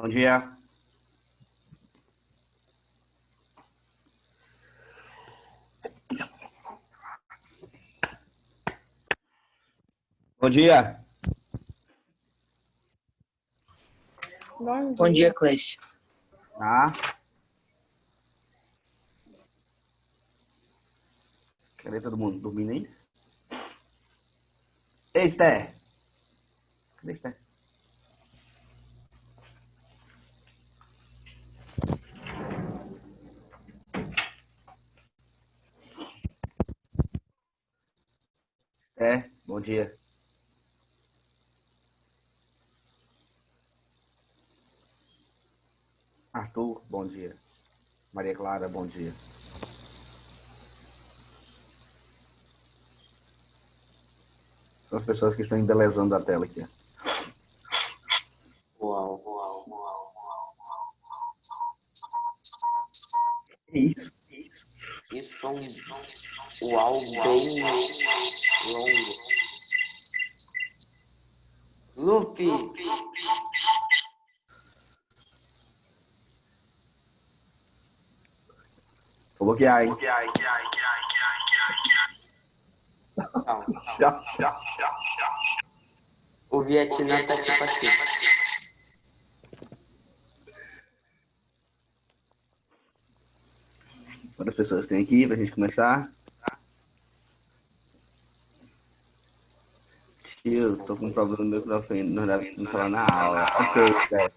Bom dia. Bom dia. Bom dia, Cleice. Tá. Cadê todo mundo? Dormindo aí? Ei, Esther. Cadê Esther? Esther, bom dia. Arthur, bom dia. Maria Clara, bom dia. São as pessoas que estão embelezando a tela aqui. Uau, uau, uau. Isso. Isso é um uau bem longo. Lupe! Vou bloquear, hein? Calma. Tchau. O Vietnã tá tipo assim. Quantas pessoas tem aqui pra gente começar? Tio, tô com um problema no microfone, não dá pra falar na aula. Ok, Esther.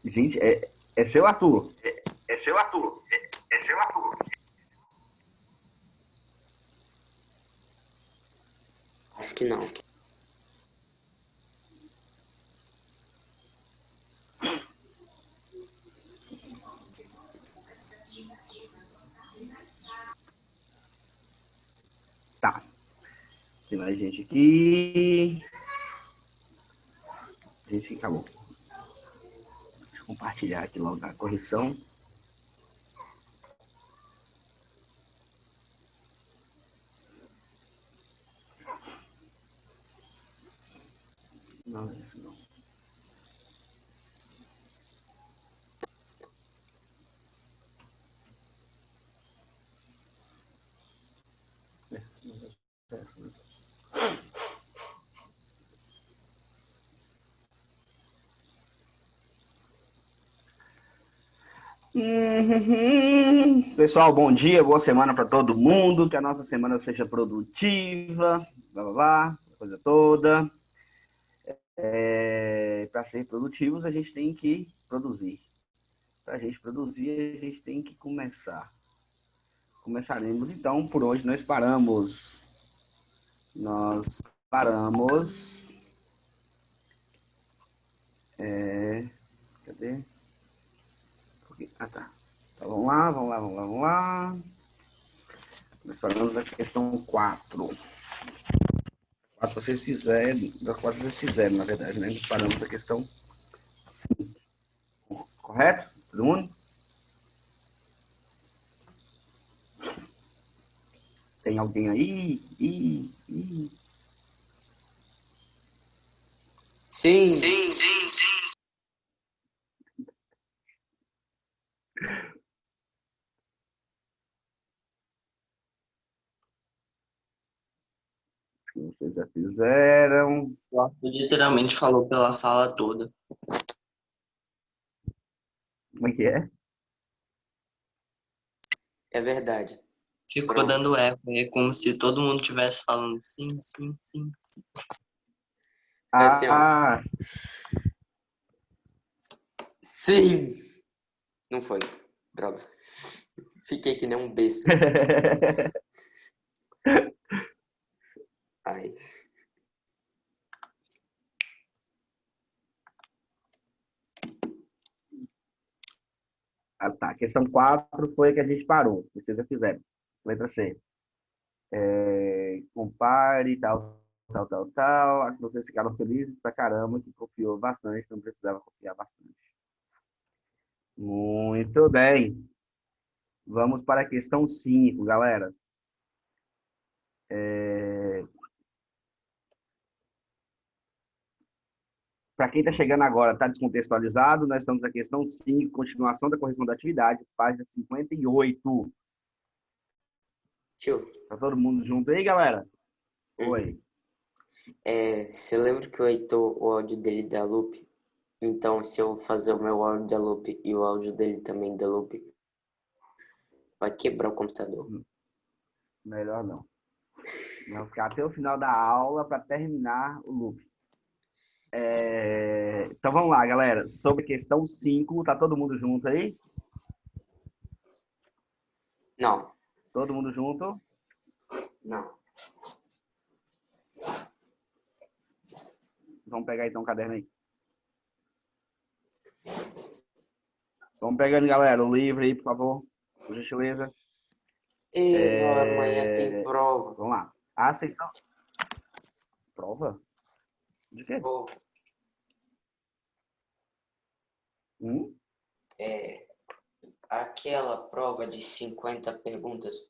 Gente, é seu Arthur. É seu Arthur. Acho que não. Tá. Tem mais gente aqui. Gente, acabou. Deixa eu compartilhar aqui logo a correção. Não, isso não. Pessoal, bom dia, boa semana para todo mundo, que a nossa semana seja produtiva, blá blá blá, coisa toda. Para ser produtivos, a gente tem que produzir. Para a gente produzir, a gente tem que começar. Começaremos então por onde nós paramos. Nós paramos. Cadê? Ah, tá. Então, vamos lá. Nós paramos na questão 4. 4 vocês fizeram, da 4 vocês fizeram, na verdade, né? Nós paramos na questão 5. Correto? Todo mundo? Tem alguém aí? Sim. Vocês já fizeram. O Arthur literalmente falou pela sala toda. Como é que é? É verdade. Ficou dando eco. É como se todo mundo estivesse falando sim. É assim, ó. Ah, Sim! Não foi. Droga. Fiquei que nem um besta. Ai. ah, tá. Questão 4 foi a que a gente parou. Vocês já fizeram. Letra C. Compare, tal. Acho que vocês ficaram felizes pra caramba, que confiou bastante, não precisava confiar bastante. Muito bem. Vamos para a questão 5, galera. Para quem está chegando agora, está descontextualizado, nós estamos na questão 5, continuação da correção da atividade, página 58. Tio, Tá todo mundo junto aí, galera? Oi. você lembra que o Heitor, o áudio dele dá loop? Então, se eu fazer o meu áudio da loop e o áudio dele também da loop, vai quebrar o computador. Melhor não. Vamos ficar até o final da aula para terminar o loop. Então vamos lá, galera. Sobre questão 5, tá todo mundo junto aí? Não. Todo mundo junto? Não. Vamos pegar então o caderno aí. Vamos pegando, galera, o livro aí, por favor. Por gentileza. Amanhã tem prova. Vamos lá. A seção... Prova? De quê? Aquela prova de 50 perguntas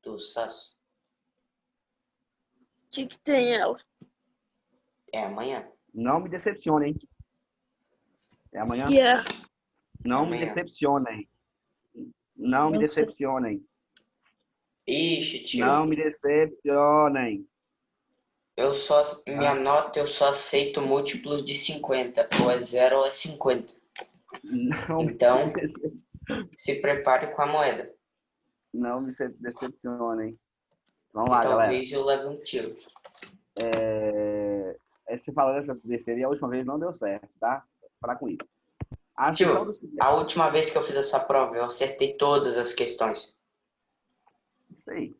do SAS. O que tem ela? É amanhã? Não me decepcionem. É amanhã? Que é? Não me Amanhã. decepcionem. Não me Não sei. decepcionem. Ixi, tio. Não me decepcionem. Minha nota eu só aceito múltiplos de 50. Ou é 0 ou é 50. Não Então, me decep- se prepare com a moeda. não me decepcionem. Vamos lá, galera. Talvez eu leve um tiro. Você falando essas besteiras e a última vez não deu certo, tá? Parar com isso. A sessão Tio, do... a última vez que eu fiz essa prova, eu acertei todas as questões. Isso aí.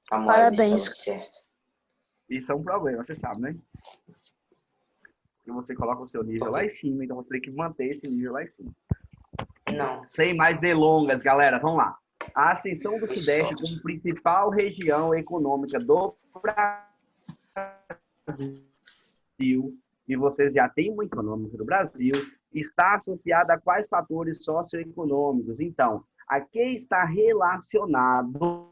A moeda Parabéns. estava certa. Isso é um problema, você sabe, né? Que você coloca o seu nível Por lá quê? em cima, então você tem que manter esse nível lá em cima. Não. Sem mais delongas, galera, vamos lá. A ascensão do Foi Sudeste sorte. como principal região econômica do Brasil, e vocês já têm uma econômica do Brasil, está associada a quais fatores socioeconômicos? Então, a que está relacionado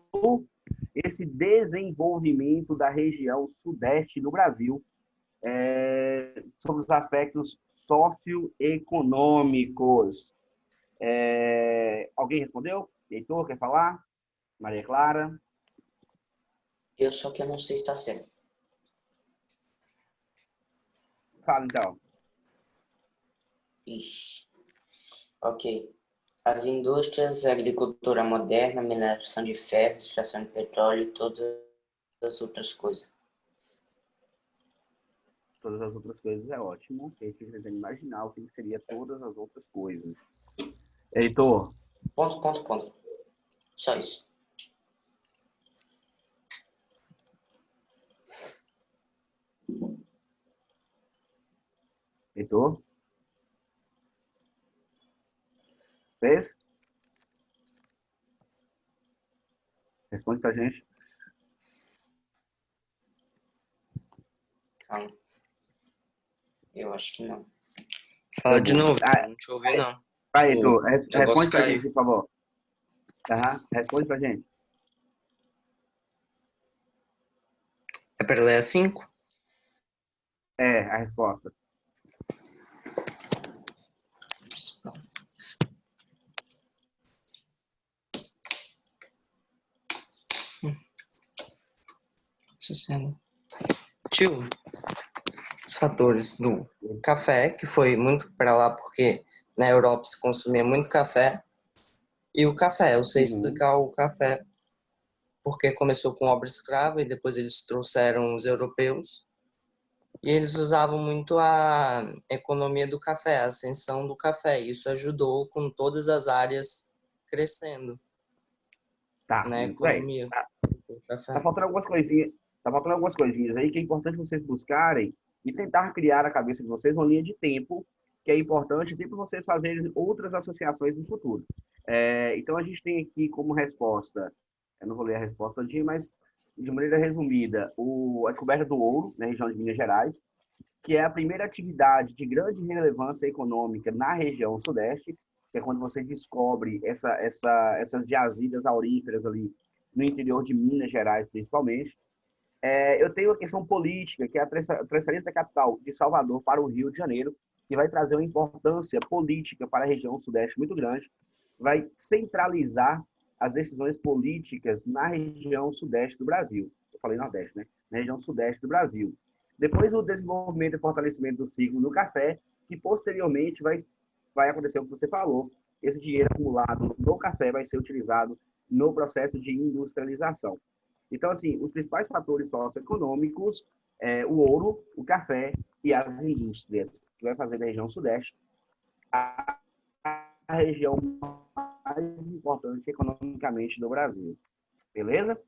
esse desenvolvimento da região Sudeste do Brasil sobre os aspectos socioeconômicos? Alguém respondeu? Heitor, quer falar? Maria Clara? Só que eu não sei se está certo. Fala, então. Ixi. Ok. As indústrias, a agricultura moderna, mineração de ferro, extração de petróleo e todas as outras coisas. Todas as outras coisas é ótimo. A gente tentando imaginar o que seria todas as outras coisas. Heitor, Ponto. Só isso. Heitor? Fez? Responde pra gente. Calma. Eu acho que não. Fala de novo, Ah, não te ouvi não. vai, Heitor, negócio responde pra caiu. gente, por favor. Responde pra gente. É para ler a 5? É, a resposta. Tio, os fatores do café, que foi muito para lá porque na Europa se consumia muito café, e o café, eu sei explicar o café, porque começou com obra escrava e depois eles trouxeram os europeus, e eles usavam muito a economia do café, a ascensão do café, e isso ajudou com todas as áreas crescendo Tá, na muito bem. economia do café. Tá faltando algumas coisinhas. Tá faltando algumas coisinhas aí que é importante vocês buscarem e tentar criar na cabeça de vocês uma linha de tempo que é importante para vocês fazerem outras associações no futuro. Então, a gente tem aqui como resposta, eu não vou ler a resposta todinha, mas de maneira resumida, a descoberta do ouro na região de Minas Gerais, que é a primeira atividade de grande relevância econômica na região sudeste, que é quando você descobre essas jazidas auríferas ali no interior de Minas Gerais, principalmente. Eu tenho a questão política, que é a transferência da capital de Salvador para o Rio de Janeiro, que vai trazer uma importância política para a região sudeste muito grande, vai centralizar as decisões políticas na região sudeste do Brasil. Eu falei nordeste, né? Na região sudeste do Brasil. Depois, o desenvolvimento e fortalecimento do ciclo no café, que posteriormente vai acontecer o que você falou. Esse dinheiro acumulado no café vai ser utilizado no processo de industrialização. Então, assim, os principais fatores socioeconômicos é o ouro, o café e as indústrias, que vai fazer da região sudeste a região mais importante economicamente do Brasil. Beleza?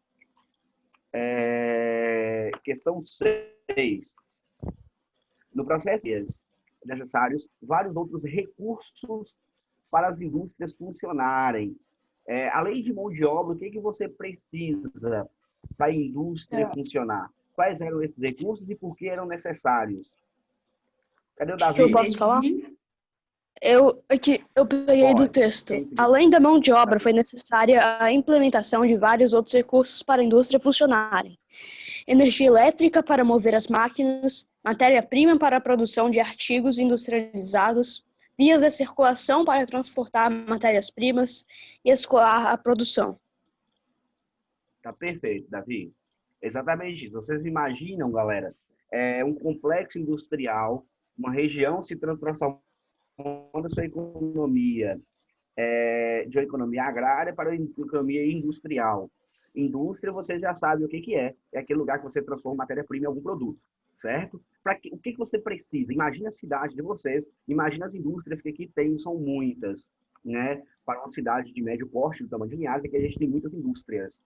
Questão 6. No processo necessários vários outros recursos para as indústrias funcionarem. Além de mão de obra, o que você precisa para a indústria funcionar? Quais eram esses recursos e por que eram necessários? Cadê o Davi? Eu posso falar? Eu peguei do texto. Além da mão de obra, foi necessária a implementação de vários outros recursos para a indústria funcionarem. Energia elétrica para mover as máquinas, matéria-prima para a produção de artigos industrializados, vias de circulação para transportar matérias-primas e escoar a produção. Tá perfeito, Davi. Exatamente isso. Vocês imaginam, galera, um complexo industrial, uma região se transformando sua economia de uma economia agrária para uma economia industrial. Indústria, você já sabe o que é. É aquele lugar que você transforma matéria-prima em algum produto, certo? O que você precisa? Imagina a cidade de vocês, imagina as indústrias que aqui tem, são muitas, né? Para uma cidade de médio porte, do tamanho de Linhares, que a gente tem muitas indústrias.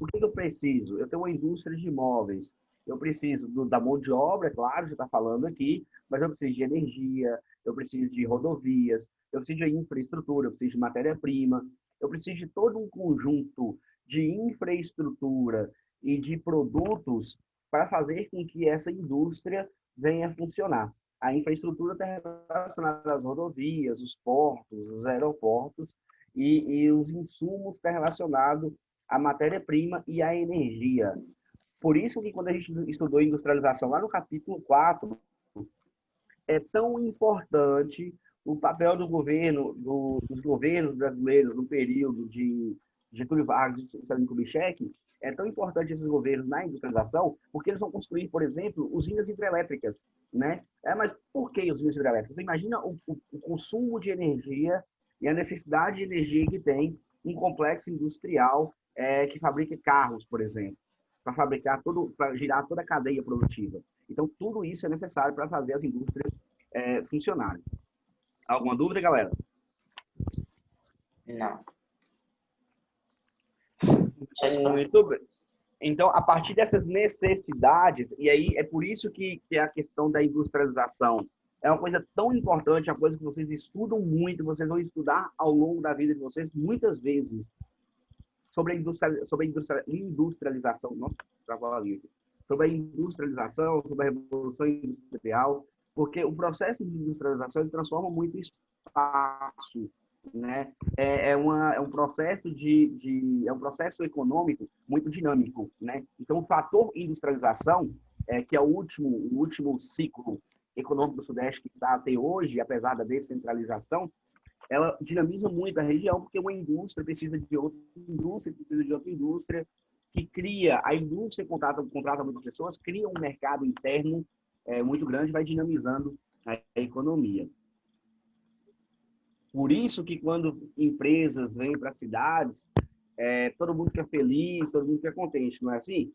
O que eu preciso? Eu tenho uma indústria de imóveis. Eu preciso da mão de obra, claro, já está falando aqui, mas eu preciso de energia, eu preciso de rodovias, eu preciso de infraestrutura, eu preciso de matéria-prima, eu preciso de todo um conjunto de infraestrutura e de produtos para fazer com que essa indústria venha a funcionar. A infraestrutura está relacionada às rodovias, os portos, os aeroportos, e os insumos estão relacionados à matéria-prima e à energia. Por isso que quando a gente estudou industrialização lá no capítulo 4, é tão importante o papel do governo, dos governos brasileiros no período de Getúlio Vargas e Juscelino Kubitschek, é tão importante esses governos na industrialização, porque eles vão construir, por exemplo, usinas hidrelétricas, né? Mas por que usinas hidrelétricas? Você imagina o consumo de energia e a necessidade de energia que tem um complexo industrial que fabrica carros, por exemplo, para girar toda a cadeia produtiva. Então, tudo isso é necessário para fazer as indústrias funcionarem. Alguma dúvida, galera? Não. Muito bem. Então, a partir dessas necessidades, e aí é por isso que a questão da industrialização é uma coisa tão importante, é uma coisa que vocês estudam muito, vocês vão estudar ao longo da vida de vocês muitas vezes sobre a industrialização, nossa, sobre a industrialização, sobre a revolução industrial, porque o processo de industrialização ele transforma muito espaço, né? É um processo é um processo econômico muito dinâmico, né? Então, o fator industrialização, que é o último ciclo econômico do Sudeste que está até hoje, apesar da descentralização, ela dinamiza muito a região, porque uma indústria precisa de outra indústria, que cria, a indústria contrata muitas pessoas, cria um mercado interno muito grande, vai dinamizando a economia. Por isso que quando empresas vêm para cidades, todo mundo fica feliz, todo mundo fica contente, não é assim?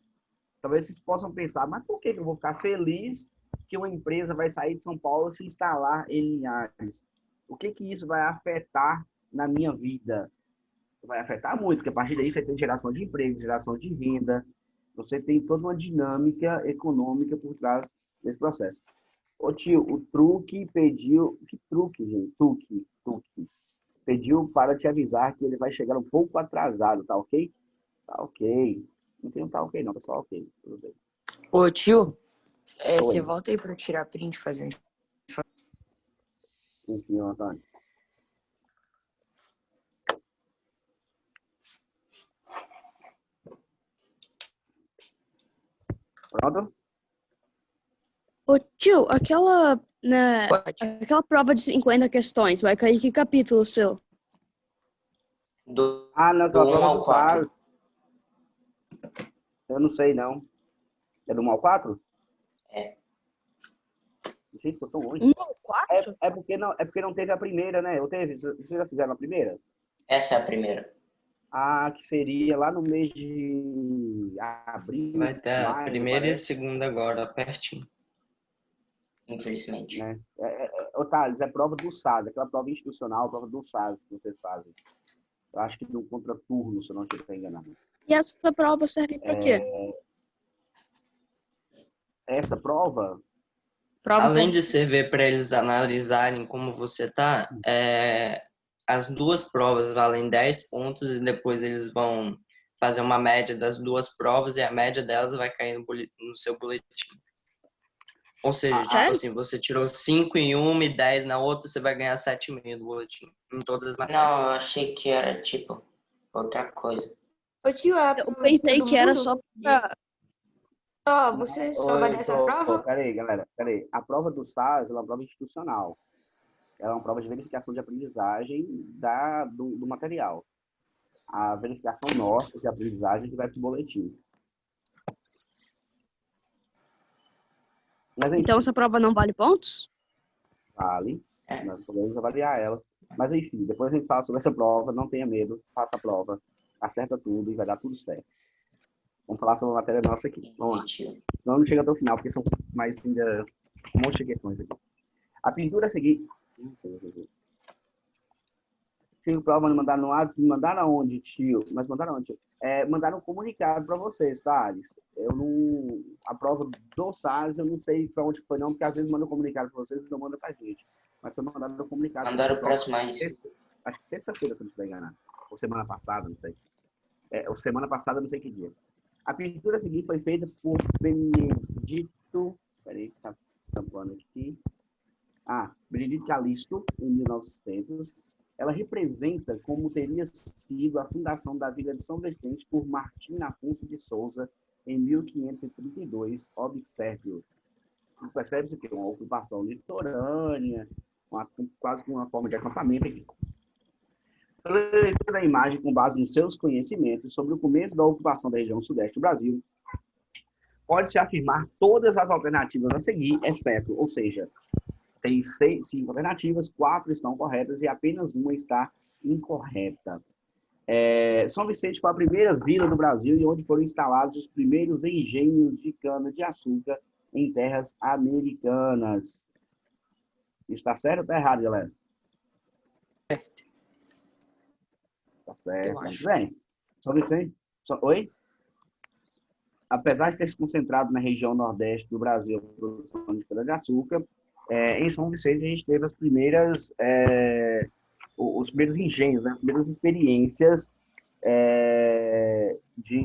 Talvez vocês possam pensar, mas por que eu vou ficar feliz que uma empresa vai sair de São Paulo e se instalar em Linhares? O que isso vai afetar na minha vida? Vai afetar muito, porque a partir daí você tem geração de emprego, geração de renda, você tem toda uma dinâmica econômica por trás desse processo. Ô tio, o Truque pediu... Que truque, gente? Truque. Pediu para te avisar que ele vai chegar um pouco atrasado, tá ok? Tá ok. Não tem um tá ok não, pessoal, ok. Tudo bem. Ô tio, Oi. você volta aí para tirar print fazendo. Enfim, Antônio. Pronto? Ô, tio, aquela, né, Pode. aquela prova de 50 questões, vai cair que capítulo seu? Do, Ah, não, do aquela 1 prova ao do 4. SARS. Eu não sei, não. É do 1 ao 4? É. Gente, eu tô longe. 1 ou 4? É porque não teve a primeira, né? Ou teve? Vocês já fizeram a primeira? Essa é a primeira. Ah, que seria lá no mês de abril, Vai ter a maio, primeira e a parece, segunda agora, pertinho. Infelizmente. né? Ô, Thales, é prova do SAS, aquela prova institucional, prova do SAS que vocês fazem. Eu acho que do contraturno, se eu não estiver enganado. E essa prova serve pra quê? Essa prova, Prova Além serve... de servir para eles analisarem como você tá, as duas provas valem 10 pontos e depois eles vão fazer uma média das duas provas e a média delas vai cair no seu boletim. Ou seja, tipo Sério? assim, você tirou 5 em uma e 10 na outra, você vai ganhar 7,5 no boletim, em todas as Não, matérias. eu achei que era tipo outra coisa. Ô, tio, é a Eu prova de pensei todo que era mundo? só pra... Você só vai nessa prova? peraí, galera, peraí. A prova do SAS ela é uma prova institucional. Ela é uma prova de verificação de aprendizagem do material. A verificação nossa de aprendizagem que vai para o boletim. Mas enfim, Então essa prova não vale pontos? vale. É. Nós podemos avaliar ela. Mas enfim, depois a gente fala sobre essa prova. Não tenha medo, faça a prova, acerta tudo e vai dar tudo certo. Vamos falar sobre a matéria nossa aqui. Vamos lá. Tio. Não chega até o final, porque são mais ainda um monte de questões aqui. A pintura a seguir. Tio, prova me mandaram no WhatsApp, me mandaram aonde, tio? Mas mandaram onde? Mandaram um comunicado para vocês, tá, Alice? Eu não. A prova do SAS, eu não sei para onde foi, não, porque às vezes mandam um comunicado para vocês e não mandam para gente. Mas foi mandado um comunicado. Mandaram para as mães. Acho que sexta-feira, se eu não estiver enganado. Ou semana passada, não sei. Ou semana passada, não sei que dia. A pintura seguinte foi feita por Benedito. Peraí, tá tampando aqui. Benedito Calixto, em 1900. Ela representa como teria sido a fundação da Vila de São Vicente por Martim Afonso de Souza em 1532. Observe-o. Percebe-se que é uma ocupação litorânea, quase que uma forma de acampamento aqui. Pela leitura da imagem com base nos seus conhecimentos sobre o começo da ocupação da região sudeste do Brasil, pode-se afirmar todas as alternativas a seguir, exceto, ou seja, tem 5 alternativas, 4 estão corretas e apenas uma está incorreta. São Vicente foi a primeira vila do Brasil e onde foram instalados os primeiros engenhos de cana-de-açúcar em terras americanas. Está certo ou está errado, galera? Certo. Está certo, Eu acho. muito bem. São Vicente... Oi? Apesar de ter se concentrado na região nordeste do Brasil, a produção de cana-de-açúcar, em São Vicente a gente teve as primeiras, os primeiros engenhos, né, as primeiras experiências de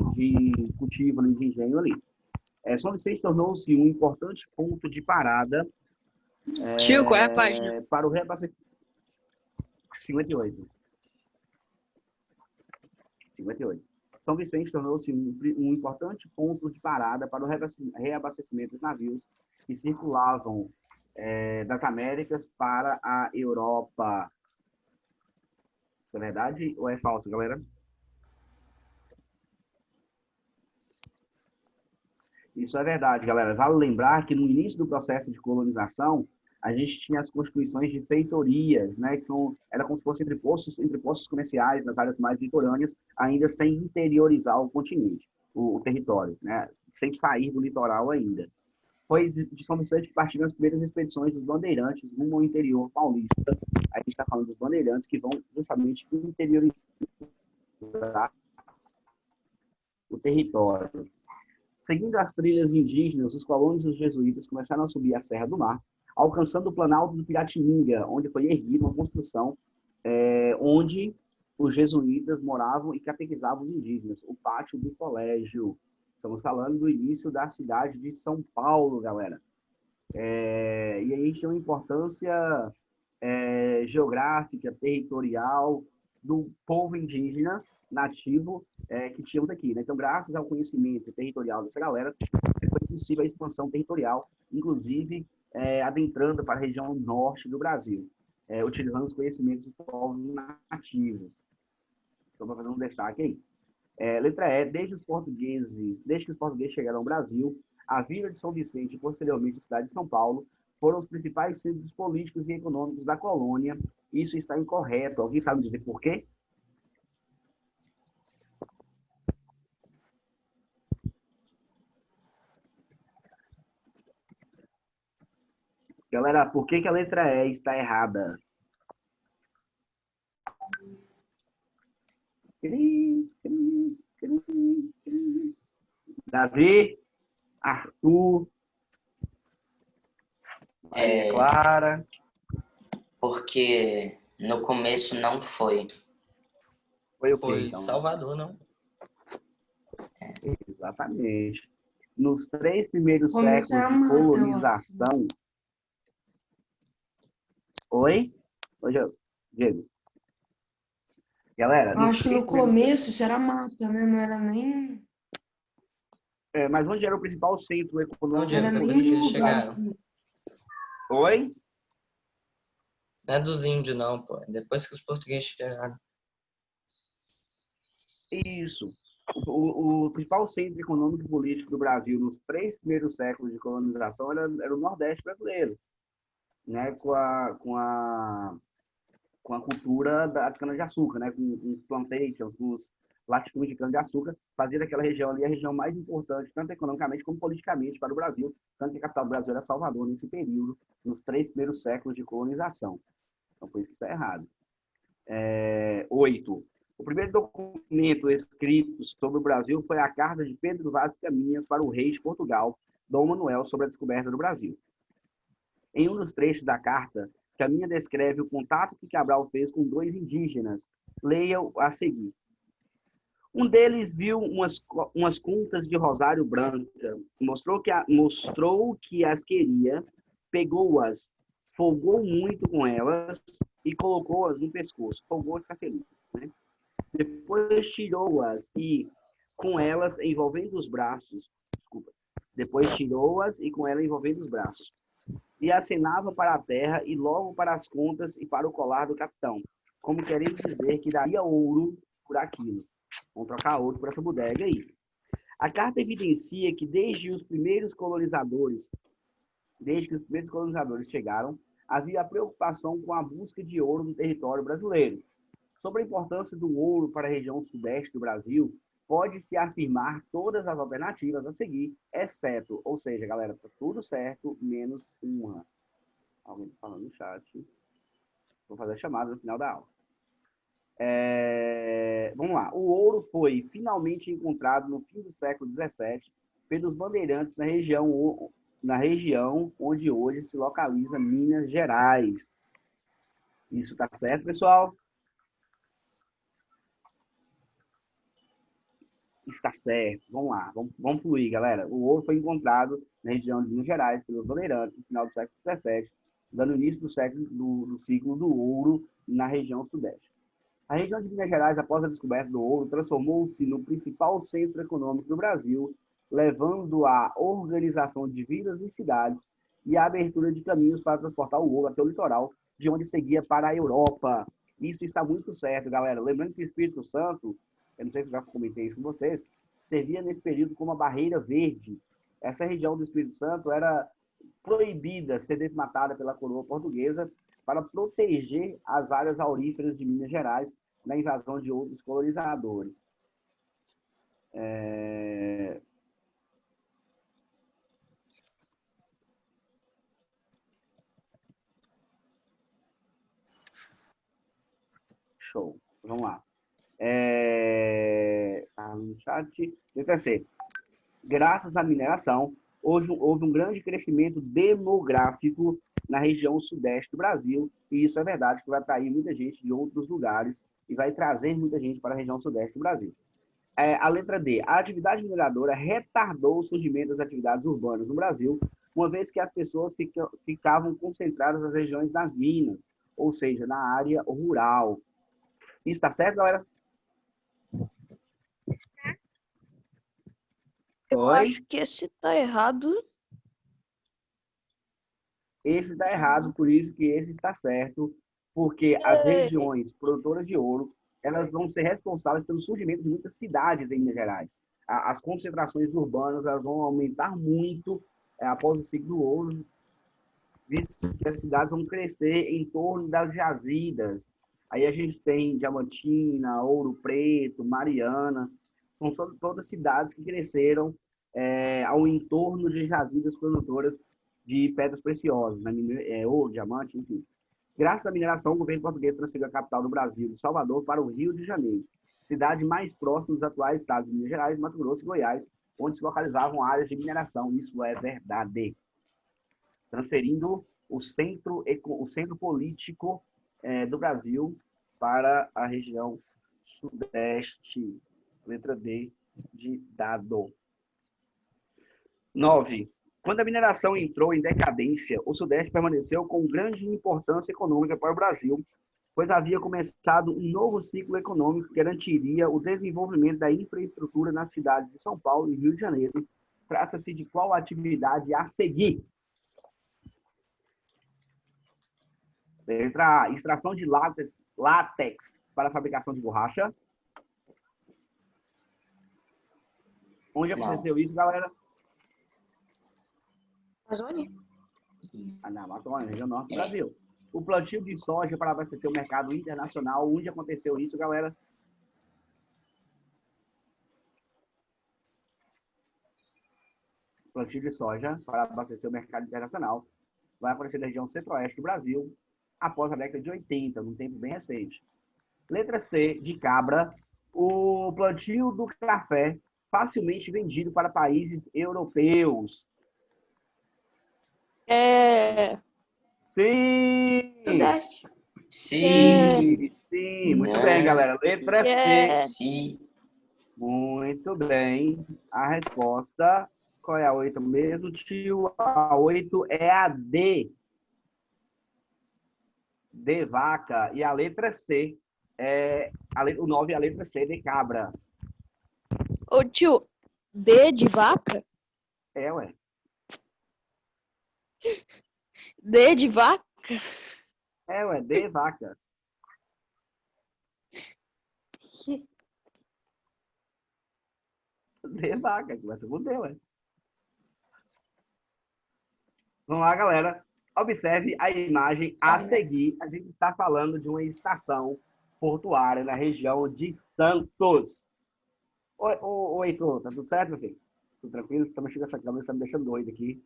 cultivo de engenho ali. São Vicente tornou-se um importante ponto de parada Tio, qual é a página? para o reabastecimento. 58. 58. São Vicente tornou-se um importante ponto de parada para o reabastecimento de navios que circulavam das Américas para a Europa. Isso é verdade ou é falso, galera? Isso é verdade, galera. Vale lembrar que no início do processo de colonização, a gente tinha as constituições de feitorias, né, que era como se fosse entre postos comerciais nas áreas mais litorâneas, ainda sem interiorizar o continente, o território, né, sem sair do litoral ainda. Foi de São Vicente que partiram as primeiras expedições dos bandeirantes rumo ao interior paulista. A gente está falando dos bandeirantes que vão justamente interiorizar o território. Seguindo as trilhas indígenas, os colonos e os jesuítas começaram a subir a Serra do Mar, alcançando o Planalto do Piratininga, onde foi erguida uma construção onde os jesuítas moravam e catequizavam os indígenas, o pátio do colégio. Estamos falando do início da cidade de São Paulo, galera. E aí a gente tem uma importância geográfica, territorial, do povo indígena nativo que tínhamos aqui, né? Então, graças ao conhecimento territorial dessa galera, foi possível a expansão territorial, inclusive adentrando para a região norte do Brasil, utilizando os conhecimentos dos povos nativos. Então, vou fazer um destaque aí. Letra E, desde que os portugueses chegaram ao Brasil, a Vila de São Vicente e, posteriormente, a cidade de São Paulo, foram os principais centros políticos e econômicos da colônia. Isso está incorreto. Alguém sabe dizer por quê? Galera, por que a letra E está errada? Davi, Arthur, Maria Clara. Porque no começo não foi. Foi o quê, Foi então? Salvador, não? Exatamente. Nos 3 primeiros Começo séculos era de mata, eu colonização. Oi? Oi, Diego. Galera, Eu acho que no começo isso era mata, né? Não era nem. mas onde era o principal centro econômico? Não, Diego, Era depois nem que eles lugar. chegaram. Oi? Não é dos índios, não, pô. Depois que os portugueses chegaram. Isso. O principal centro econômico e político do Brasil nos 3 primeiros séculos de colonização era o Nordeste brasileiro, né? Com a cultura da cana-de-açúcar, né? Com os plantations, com os latifúndios de cana-de-açúcar, fazia daquela região ali a região mais importante, tanto economicamente como politicamente para o Brasil, tanto que a capital do Brasil era Salvador nesse período, nos 3 primeiros séculos de colonização. Então, por isso que isso é errado. 8. O primeiro documento escrito sobre o Brasil foi a carta de Pedro Vaz Caminha para o rei de Portugal, Dom Manuel, sobre a descoberta do Brasil. Em um dos trechos da carta, Caminha descreve o contato que Cabral fez com 2 indígenas. Leia-o a seguir. Um deles viu umas contas de rosário branca, mostrou que as queria, pegou-as, folgou muito com elas e colocou-as no pescoço. Folgou ficar feliz, né? Depois tirou-as e com elas envolvendo os braços. Depois tirou-as e com ela envolvendo os braços. E acenava para a terra e logo para as contas e para o colar do capitão, como querendo dizer que daria ouro por aquilo. Vamos trocar ouro por essa bodega aí. A carta evidencia que desde que os primeiros colonizadores chegaram, havia a preocupação com a busca de ouro no território brasileiro. Sobre a importância do ouro para a região sudeste do Brasil, pode-se afirmar todas as alternativas a seguir, exceto, ou seja, galera, tá tudo certo, menos uma. Alguém está falando no chat. Vou fazer a chamada no final da aula. Vamos lá. O ouro foi finalmente encontrado no fim do século XVII pelos bandeirantes na região onde hoje se localiza Minas Gerais. Isso tá certo, pessoal? Está certo. Vamos lá. Vamos fluir, galera. O ouro foi encontrado na região de Minas Gerais pelos bandeirantes no final do século XVII, dando início do ciclo do ouro na região sudeste. A região de Minas Gerais, após a descoberta do ouro, transformou-se no principal centro econômico do Brasil, levando à organização de vilas e cidades e à abertura de caminhos para transportar o ouro até o litoral, de onde seguia para a Europa. Isso está muito certo, galera. Lembrando que o Espírito Santo, eu não sei se eu já comentei isso com vocês, servia nesse período como uma barreira verde. Essa região do Espírito Santo era proibida ser desmatada pela coroa portuguesa para proteger as áreas auríferas de Minas Gerais na invasão de outros colonizadores. Show. Vamos lá. No chat. Terceiro. Graças à mineração, houve um grande crescimento demográfico na região sudeste do Brasil, e isso é verdade, que vai atrair muita gente de outros lugares e vai trazer muita gente para a região sudeste do Brasil. A letra D. A atividade mineradora retardou o surgimento das atividades urbanas no Brasil, uma vez que as pessoas ficavam concentradas nas regiões das minas, ou seja, na área rural. Isso tá certo, galera? Eu Oi? acho que esse tá errado. Esse está errado, por isso que esse está certo, porque as regiões produtoras de ouro, elas vão ser responsáveis pelo surgimento de muitas cidades em Minas Gerais. As concentrações urbanas, elas vão aumentar muito após o ciclo do ouro, visto que as cidades vão crescer em torno das jazidas. Aí a gente tem Diamantina, Ouro Preto, Mariana, são todas cidades que cresceram ao entorno de jazidas produtoras de pedras preciosas, né? Ouro, diamante, enfim. Graças à mineração, o governo português transferiu a capital do Brasil, de Salvador, para o Rio de Janeiro, cidade mais próxima dos atuais estados de Minas Gerais, Mato Grosso e Goiás, onde se localizavam áreas de mineração. Isso é verdade. Transferindo o centro político do Brasil para a região sudeste. Letra D de dado. 9. Quando a mineração entrou em decadência, o Sudeste permaneceu com grande importância econômica para o Brasil, pois havia começado um novo ciclo econômico que garantiria o desenvolvimento da infraestrutura nas cidades de São Paulo e Rio de Janeiro. Trata-se de qual atividade a seguir? Letra A, extração de látex para a fabricação de borracha. Onde aconteceu isso, galera? Amazônia? Na Amazônia, região norte do Brasil. O plantio de soja para abastecer o mercado internacional. Onde aconteceu isso, galera? Plantio de soja para abastecer o mercado internacional vai acontecer na região centro-oeste do Brasil após a década de 80, num tempo bem recente. Letra C, de cabra. O plantio do café facilmente vendido para países europeus. Sim! Sudeste. Sim. Sim, muito bem, galera. Letra C. Sim. Muito bem. A resposta, qual é a 8 mesmo, tio? A 8 é a D. De vaca. E a letra C, o 9 é a letra C, de cabra. Ô, tio, D de vaca? Ué. D de vaca? Ué, de vaca. De vaca, começa com D, ué. Vamos lá, galera. Observe a imagem a seguir. A gente está falando de uma estação portuária na região de Santos. Oi, Heitor, tá tudo certo, meu filho? Tudo tranquilo? Tá mexendo essa câmera, tá me deixando doido aqui.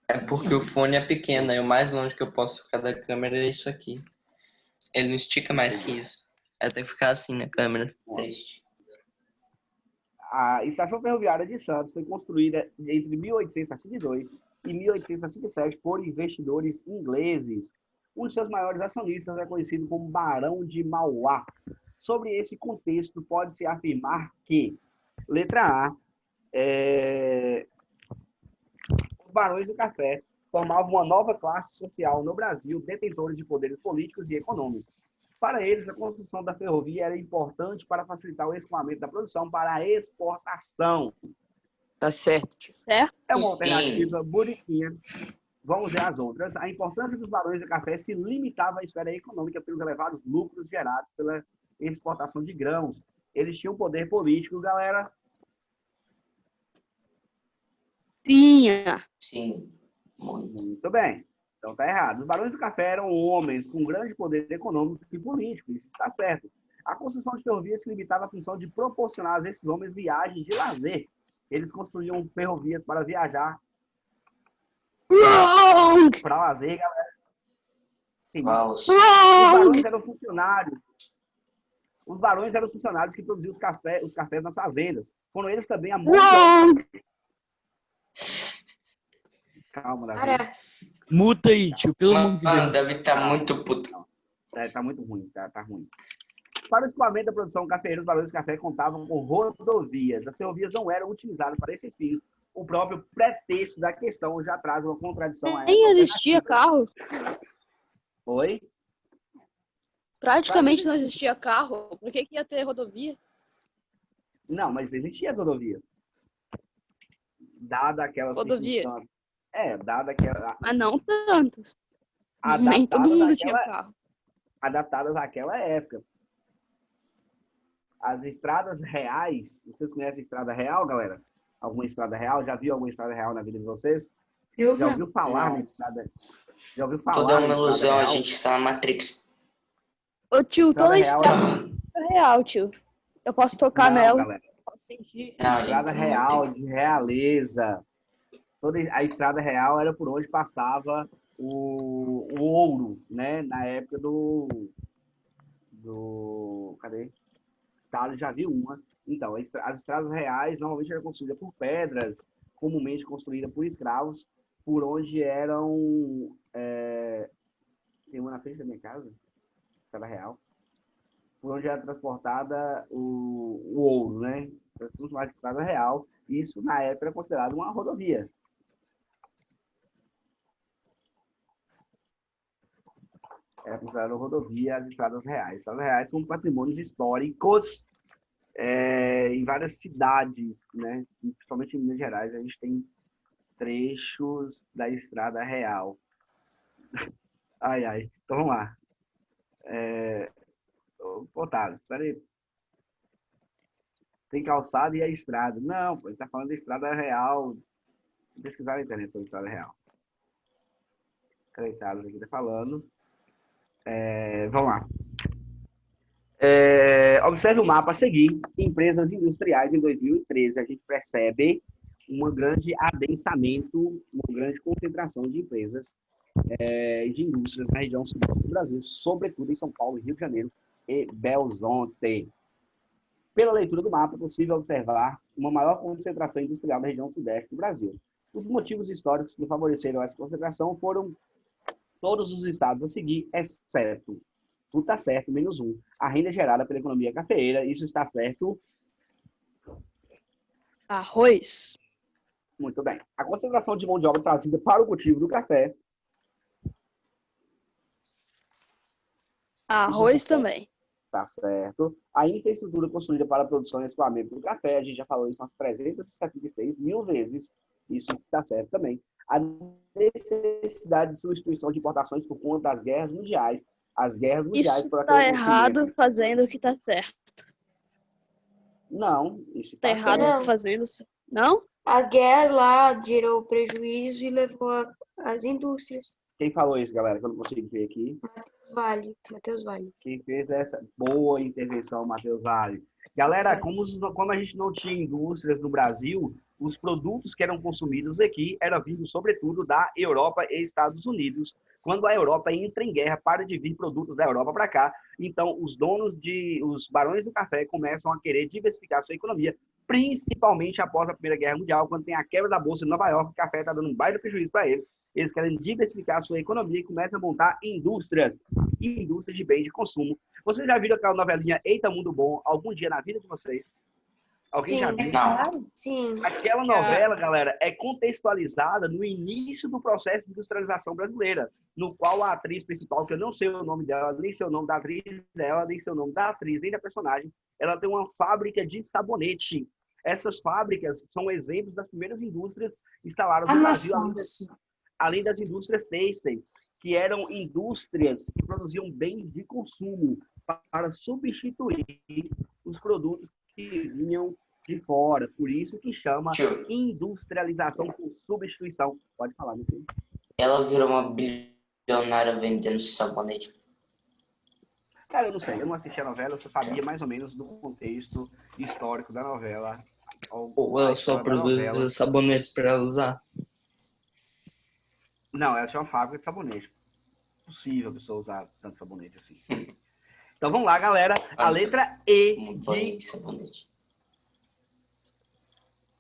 É porque o fone é pequeno, e o mais longe que eu posso ficar da câmera é isso aqui. Ele não estica mais que isso. Eu tenho que ficar assim na câmera. Triste. A estação ferroviária de Santos foi construída entre 1862 e 1867 por investidores ingleses. Um de seus maiores acionistas é conhecido como Barão de Mauá. Sobre esse contexto, pode-se afirmar que, letra A, os barões do café formavam uma nova classe social no Brasil, detentores de poderes políticos e econômicos. Para eles, a construção da ferrovia era importante para facilitar o escoamento da produção para a exportação. Tá certo, tio. Certo? É uma alternativa bonitinha. Vamos ver as outras. A importância dos barões do café se limitava à esfera econômica pelos elevados lucros gerados pela exportação de grãos. Eles tinham poder político, galera. Tinha. Sim. Muito bem. Então tá errado. Os barões do café eram homens com grande poder econômico e político. Isso está certo. A construção de ferrovias se limitava à função de proporcionar a esses homens viagens de lazer. Eles construíam ferrovias para viajar para lazer, galera. Sim. Os barões eram funcionários. Os barões eram os funcionários que produziam os cafés nas fazendas. Foram eles também a mão de obra. Calma, Davi. Cara, Muta aí, tio, pelo amor de Mano, Deus. deve estar muito puto. Tá muito ruim, tá ruim. Para o escoamento da produção cafeeira, os barões de café contavam com rodovias. As ferrovias não eram utilizadas para esses fins. O próprio pretexto da questão já traz uma contradição a essa Nem existia alternativa. carro. Oi? Praticamente não existia carro. Por que ia ter rodovia? Não, mas existia rodovia. Dada aquela Rodovia. circunstância. Dada aquela. Mas não tantas. Nem todo Adaptada mundo tinha daquela, carro. adaptadas àquela época. As estradas reais, vocês conhecem estrada real, galera? Alguma estrada real? Já viu alguma estrada real na vida de vocês? Eu Já já. ouviu falar na Não. estrada? Já ouviu Tudo é falar na uma estrada ilusão, a real? gente está na Matrix. Ô tio, Estrada toda real. estrada é real, tio. Eu posso tocar Não, nela. galera. Posso sentir. Não, a gente Estrada tá na real, Matrix. de realeza. Toda a estrada real era por onde passava o ouro, né? Na época do cadê? Thales já viu uma. Então, as estradas reais normalmente eram construídas por pedras, comumente construídas por escravos, por onde eram... Tem uma na frente da minha casa, estrada real, por onde era transportada o ouro, né? Transformada de estrada real. Isso, na época, era considerado uma rodovia. Era considerado uma rodovia as estradas reais. As estradas reais são patrimônios históricos em várias cidades, né? Principalmente em Minas Gerais, a gente tem trechos da estrada real. Ai, ai. Então, vamos lá. Otávio, espera aí. Tem calçada e a estrada. Não, pô, ele está falando da estrada real. Vou pesquisar na internet sobre a estrada real. Creitados aqui está falando. Vamos lá. Observe o mapa a seguir. Empresas industriais em 2013. A gente percebe um grande adensamento, uma grande concentração de empresas de indústrias na região sul do Brasil, sobretudo em São Paulo, Rio de Janeiro e Belo Horizonte. Pela leitura do mapa, é possível observar uma maior concentração industrial na região sudeste do Brasil. Os motivos históricos que favoreceram essa concentração foram todos os estados a seguir, exceto, tudo está certo, menos um, a renda gerada pela economia cafeeira. Isso está certo? Arroz. Muito bem. A concentração de mão de obra trazida para o cultivo do café. Arroz também. Tá certo. A infraestrutura construída para a produção e escoamento do café, a gente já falou isso umas 376 mil vezes. Isso está certo também. A necessidade de substituição de importações por conta das guerras mundiais. As guerras mundiais Isso foram está errado fazendo o que está certo. Não, isso Está está errado certo. fazendo. Não? As guerras lá gerou prejuízo e levou as indústrias. Quem falou isso, galera? Que eu não consigo ver aqui. Matheus Vale. Quem fez essa boa intervenção, Matheus Vale. Galera, como a gente não tinha indústrias no Brasil, os produtos que eram consumidos aqui eram vindos, sobretudo, da Europa e Estados Unidos. Quando a Europa entra em guerra, para de vir produtos da Europa para cá. Então, os barões do café começam a querer diversificar sua economia, principalmente após a Primeira Guerra Mundial, quando tem a quebra da Bolsa de Nova York, o café está dando um baita prejuízo para eles. Eles querem diversificar a sua economia e começam a montar indústrias de bens de consumo. Vocês já viram aquela novelinha Eita Mundo Bom algum dia na vida de vocês? Alguém já viu? Não. Sim. Aquela novela, galera, é contextualizada no início do processo de industrialização brasileira, no qual a atriz principal, que eu não sei o nome dela, nem sei o nome da atriz dela, nem sei o nome da atriz, nem da personagem, ela tem uma fábrica de sabonete. Essas fábricas são exemplos das primeiras indústrias instaladas no Brasil, além das indústrias têxteis, que eram indústrias que produziam bens de consumo para substituir os produtos que vinham de fora. Por isso que chama industrialização por substituição. Pode falar, meu filho. Ela virou uma bilionária vendendo sabonete. Cara, eu não sei, eu não assisti a novela, eu só sabia mais ou menos do contexto histórico da novela. Ou ela só produz sabonetes para ela usar? Não, ela tinha uma fábrica de sabonete. Possível a pessoa usar tanto sabonete assim. Então vamos lá, galera. A letra E de... sabonete.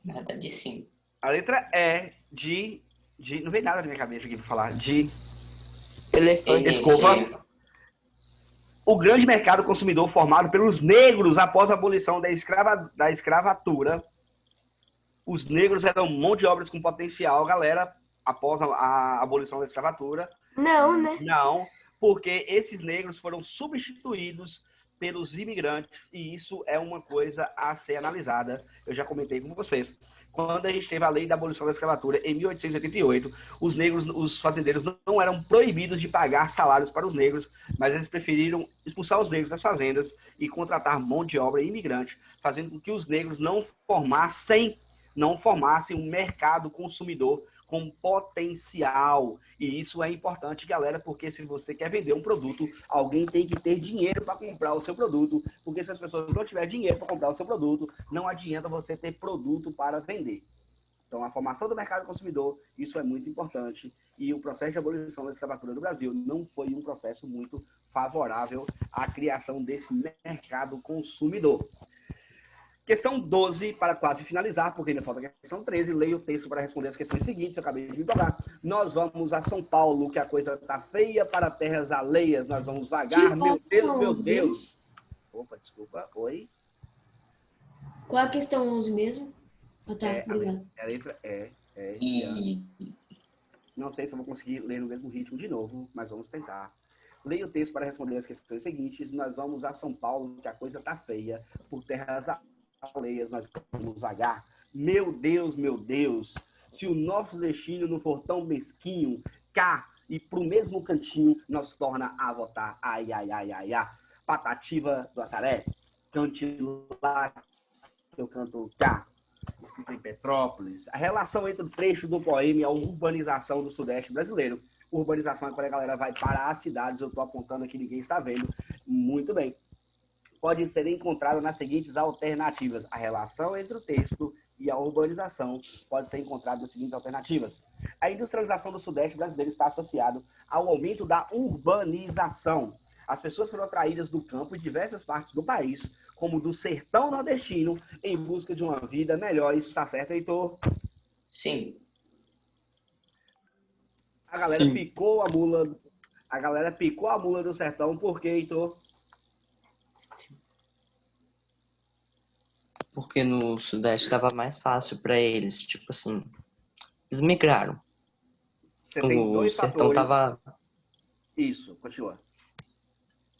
Nada de sim. A letra E de... Não veio nada na minha cabeça aqui para falar. De... Elefante. Escova. O grande mercado consumidor formado pelos negros após a abolição da escravatura. Os negros eram mão de obras com potencial, galera, após a abolição da escravatura. Não, né? Não, porque esses negros foram substituídos pelos imigrantes, e isso é uma coisa a ser analisada. Eu já comentei com vocês. Quando a gente teve a lei da abolição da escravatura, em 1888, os negros, os fazendeiros não eram proibidos de pagar salários para os negros, mas eles preferiram expulsar os negros das fazendas e contratar mão de obra imigrante, fazendo com que os negros não formassem um mercado consumidor com potencial. E isso é importante, galera, porque se você quer vender um produto, alguém tem que ter dinheiro para comprar o seu produto, porque se as pessoas não tiverem dinheiro para comprar o seu produto, não adianta você ter produto para vender. Então, a formação do mercado consumidor, isso é muito importante, e o processo de abolição da escravatura no Brasil não foi um processo muito favorável à criação desse mercado consumidor. Questão 12, para quase finalizar, porque ainda falta a questão 13, leio o texto para responder as questões seguintes, eu acabei de me tocar. Nós vamos a São Paulo, que a coisa tá feia, para terras alheias, nós vamos vagar, meu Deus, meu Deus. Opa, desculpa, oi. Qual é a questão 11 mesmo? Ah, tá, obrigado. A letra não sei se eu vou conseguir ler no mesmo ritmo de novo, mas vamos tentar. Leia o texto para responder as questões seguintes. Nós vamos a São Paulo, que a coisa tá feia, por terras alheias, nós vamos vagar. Meu Deus, se o nosso destino não for tão mesquinho, cá e pro mesmo cantinho, nós torna a votar. Ai, ai, ai, ai, ai. Patativa do Assaré, cante lá, que eu canto cá. Escrito em Petrópolis. A relação entre o trecho do poema e a urbanização do Sudeste brasileiro. Urbanização é quando a galera vai para as cidades, eu estou apontando aqui, ninguém está vendo. Muito bem. Pode ser encontrada nas seguintes alternativas. A relação entre o texto e a urbanização pode ser encontrada nas seguintes alternativas. A industrialização do Sudeste brasileiro está associada ao aumento da urbanização. As pessoas foram atraídas do campo em diversas partes do país, como do sertão nordestino, em busca de uma vida melhor. Isso está certo, Heitor? Sim. A galera picou a mula. A galera picou a mula do sertão, por quê, Heitor? Porque no Sudeste estava mais fácil para eles, tipo assim, eles migraram. Você tem dois sertão fatores. tava... Isso, continua.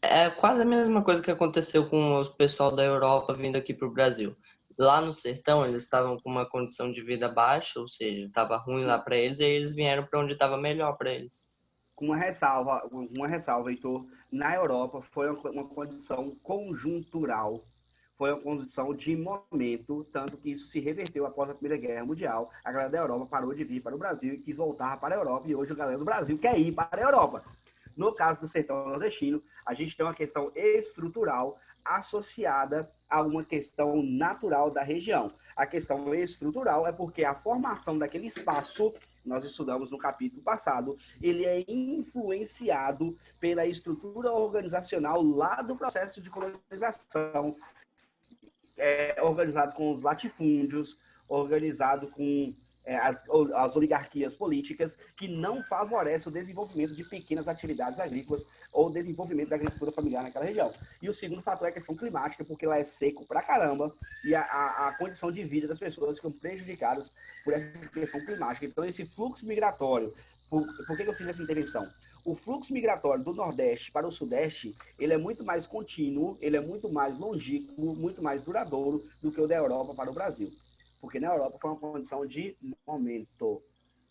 É quase a mesma coisa que aconteceu com o pessoal da Europa vindo aqui para o Brasil. Lá no sertão, eles estavam com uma condição de vida baixa, ou seja, estava ruim lá para eles, e aí eles vieram para onde estava melhor para eles. Com uma ressalva, Heitor, na Europa foi uma condição conjuntural, foi uma condição de momento, tanto que isso se reverteu após a Primeira Guerra Mundial. A galera da Europa parou de vir para o Brasil e quis voltar para a Europa, e hoje a galera do Brasil quer ir para a Europa. No caso do sertão nordestino, a gente tem uma questão estrutural associada a uma questão natural da região. A questão estrutural é porque a formação daquele espaço, nós estudamos no capítulo passado, ele é influenciado pela estrutura organizacional lá do processo de colonização, organizado com os latifúndios, organizado com as oligarquias políticas, que não favorecem o desenvolvimento de pequenas atividades agrícolas ou o desenvolvimento da agricultura familiar naquela região. E o segundo fator é a questão climática, porque lá é seco pra caramba e a condição de vida das pessoas ficam prejudicadas por essa questão climática. Então, esse fluxo migratório, por que eu fiz essa intervenção? O fluxo migratório do Nordeste para o Sudeste, ele é muito mais contínuo, ele é muito mais longínquo, muito mais duradouro do que o da Europa para o Brasil. Porque na Europa foi uma condição de momento,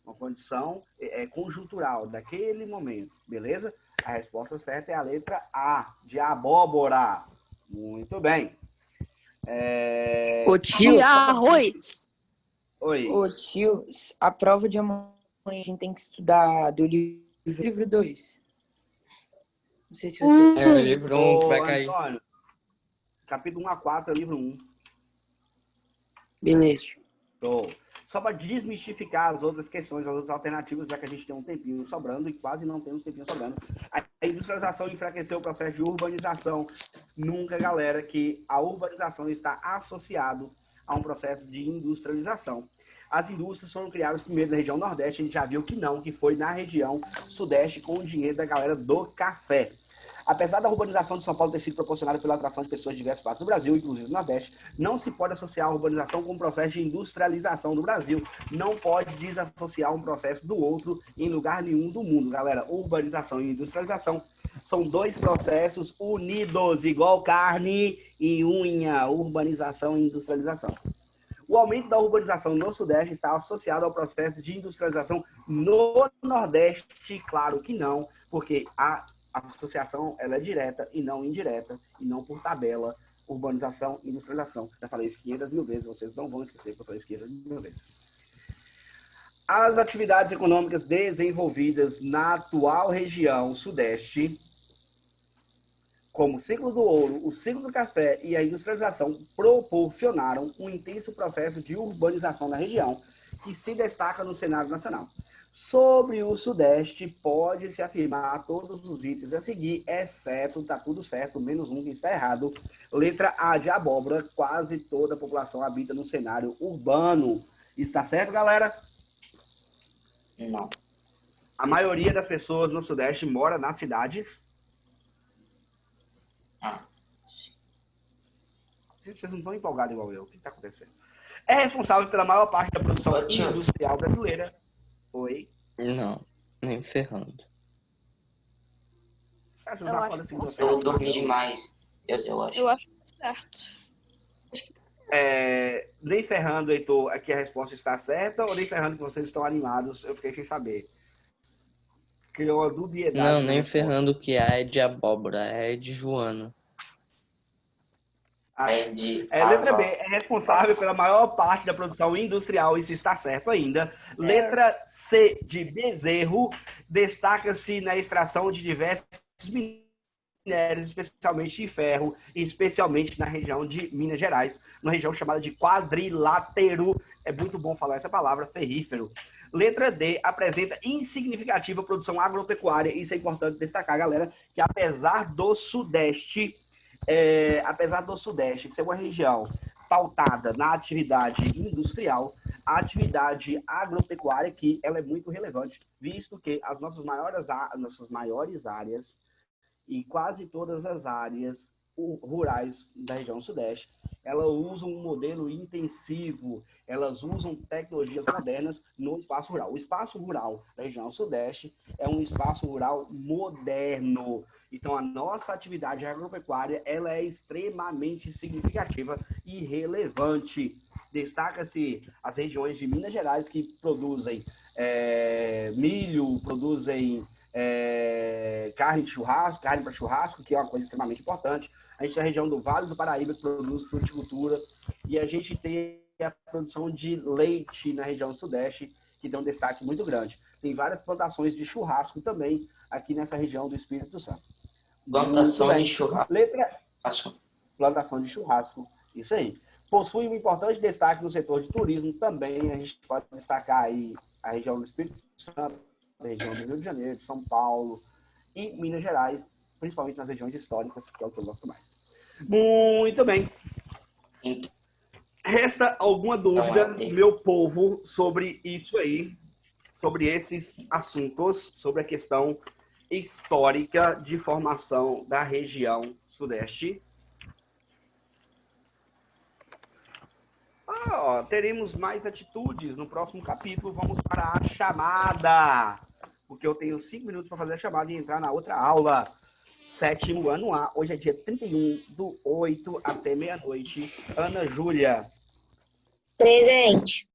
uma condição conjuntural, daquele momento, beleza? A resposta certa é a letra A, de abóbora. Muito bem. Ô tio, De arroz. Oi. ô tio, a prova de amanhã a gente tem que estudar do livro 2. Não sei se você É o livro 1 que vai cair. Antônio, capítulo 1 a 4 é livro 1. Beleza. Show. Só para desmistificar as outras questões, as outras alternativas, já que a gente tem um tempinho sobrando e quase não temos tempinho sobrando. A industrialização enfraqueceu o processo de urbanização. Nunca, galera, que a urbanização está associado a um processo de industrialização. As indústrias foram criadas primeiro na região Nordeste, a gente já viu que não, que foi na região Sudeste com o dinheiro da galera do café. Apesar da urbanização de São Paulo ter sido proporcionada pela atração de pessoas de diversas partes do Brasil, inclusive do Nordeste, não se pode associar a urbanização com o processo de industrialização do Brasil. Não pode desassociar um processo do outro em lugar nenhum do mundo. Galera, urbanização e industrialização São dois processos unidos, igual carne e unha, urbanização e industrialização. O aumento da urbanização no Sudeste está associado ao processo de industrialização no Nordeste? Claro que não, porque a associação ela é direta e não indireta, e não por tabela, urbanização e industrialização. Já falei isso 500 mil vezes, vocês não vão esquecer que eu falei isso 500 mil vezes. As atividades econômicas desenvolvidas na atual região Sudeste, como o ciclo do ouro, o ciclo do café e a industrialização, proporcionaram um intenso processo de urbanização na região, que se destaca no cenário nacional. Sobre o Sudeste, pode-se afirmar todos os itens a seguir, exceto, tá tudo certo, menos um que está errado. Letra A de abóbora, quase toda a população habita no cenário urbano. Está certo, galera? Não. A maioria das pessoas no Sudeste mora nas cidades. Gente, vocês não estão empolgados igual eu. O que está acontecendo? É responsável pela maior parte da produção industrial brasileira. Oi? Não, nem ferrando. Eu dormi demais. Eu acho. Eu acho certo. Nem ferrando, Heitor, aqui a resposta está certa, ou nem ferrando que vocês estão animados? Eu fiquei sem saber. Criou uma dubiedade. Não, nem ferrando que é de abóbora, é de Joana. Letra B, é responsável pela maior parte da produção industrial, isso está certo ainda. Letra C, de bezerro, destaca-se na extração de diversos minérios, especialmente de ferro, e especialmente na região de Minas Gerais, uma região chamada de quadrilátero, é muito bom falar essa palavra, ferrífero. Letra D, apresenta insignificativa produção agropecuária, isso é importante destacar, galera, que apesar do Sudeste ser uma região pautada na atividade industrial, a atividade agropecuária aqui ela é muito relevante, visto que as nossas maiores áreas e quase todas as áreas rurais da região Sudeste, elas usam um modelo intensivo, elas usam tecnologias modernas no espaço rural. O espaço rural da região Sudeste é um espaço rural moderno. Então, a nossa atividade agropecuária ela é extremamente significativa e relevante. Destaca-se as regiões de Minas Gerais que produzem milho, produzem carne de churrasco, carne para churrasco, que é uma coisa extremamente importante. A gente tem a região do Vale do Paraíba, que produz fruticultura, e a gente tem a produção de leite na região Sudeste, que tem um destaque muito grande. Tem várias plantações de churrasco também aqui nessa região do Espírito Santo. Plantação de churrasco. Plantação de churrasco, isso aí. Possui um importante destaque no setor de turismo também. A gente pode destacar aí a região do Espírito Santo, a região do Rio de Janeiro, de São Paulo e Minas Gerais, principalmente nas regiões históricas, que é o que eu gosto mais. Muito bem. Resta alguma dúvida, meu povo, sobre isso aí, sobre esses assuntos, sobre a questão histórica de formação da região Sudeste? Teremos mais atitudes no próximo capítulo. Vamos para a chamada, porque eu tenho 5 minutos para fazer a chamada e entrar na outra aula. 7º ano A. Hoje é dia 31/8 até meia-noite. Ana Júlia. Presente.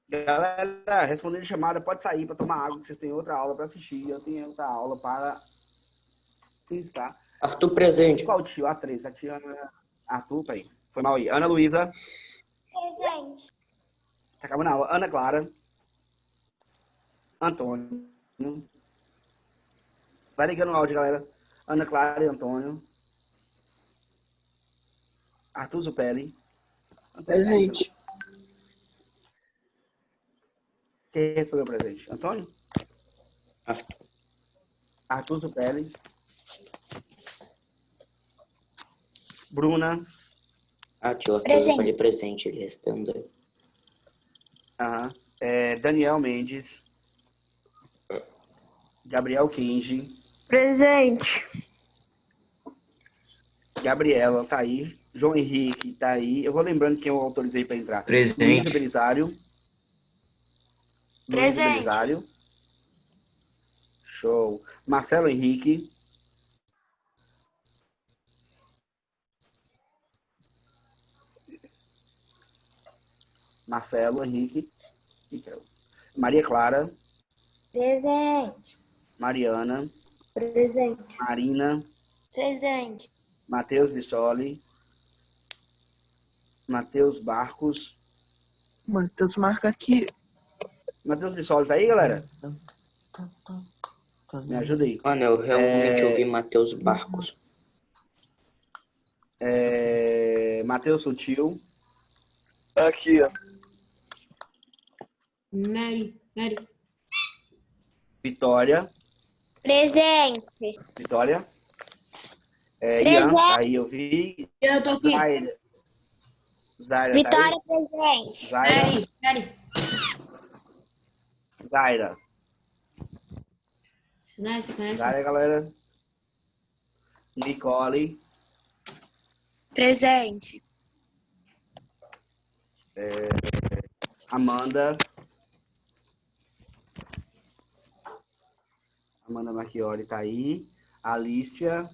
Galera, respondendo a chamada, pode sair para tomar água, que vocês têm outra aula para assistir. Eu tenho outra aula para estar. Arthur presente. Qual tio? A 3. A tia Ana. Arthur, peraí. Foi mal aí. Ana Luísa. Presente. Tá acabando a aula. Ana Clara. Antônio. Vai ligando o áudio, galera. Ana Clara e Antônio. Arthur Zupelli. Presente. Quem respondeu presente? Antônio? Arthur Zupelli. Bruna. Tio Arthur falei presente, ele respondeu. Daniel Mendes. Gabriel Kinge. Presente. Gabriela tá aí. João Henrique tá aí. Eu vou lembrando quem eu autorizei para entrar. Presente. Luísa Belisário. Presente. Luísa Belisário. Show. Marcelo Henrique. Marcelo Henrique. Maria Clara. Presente. Mariana. Presente. Marina. Presente. Matheus Bissoli. Matheus Barcos. Matheus, marca aqui. Matheus Bissoli tá aí, galera? Me ajuda aí. Mano, eu realmente ouvi Matheus Barcos. Matheus Sutil. Aqui, ó. Mary. Vitória. Presente. Vitória. Ian, tá aí, eu vi. Eu tô aqui. Zaira, Vitória, tá presente. aí? Mary. Zaira. Você conhece? Zaira, galera. Nicole. Presente. Amanda. Amanda Marchiori tá aí. Alicia.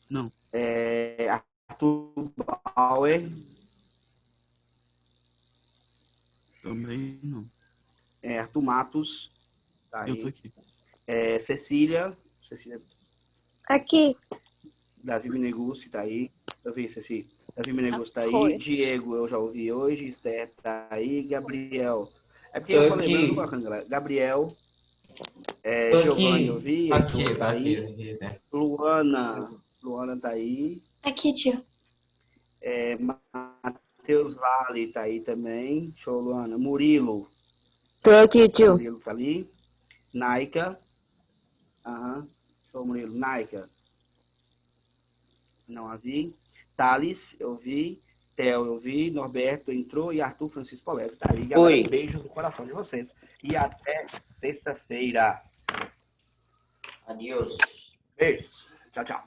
Não. Arthur Bauer. Também não. Arthur Matos. Tá aí. Eu tô aqui. Cecília. Aqui. Davi Meneguzzi tá aí. Eu vi, Ceci. Davi Meneguzzi tá aí. Foi. Diego, eu já ouvi hoje. Esther tá aí. Gabriel. É porque Tô eu falei, aqui. mas eu não tô colocando, galera. Gabriel. Tô Giovanni, eu aqui. vi. Aqui, Heitor tá aqui. aí. Luana tá aí. Aqui, tio. Matheus Vale tá aí também. Show, Luana. Murilo. Tô aqui, tio. Murilo tá ali. Naika. Show, Murilo. Naika. Não a vi. Thales, eu vi. Theo, eu vi. Norberto entrou. E Arthur Francisco Polese tá aí. Galera, Oi. beijos no coração de vocês. E até sexta-feira. Adeus. Beijos. Tchau, tchau.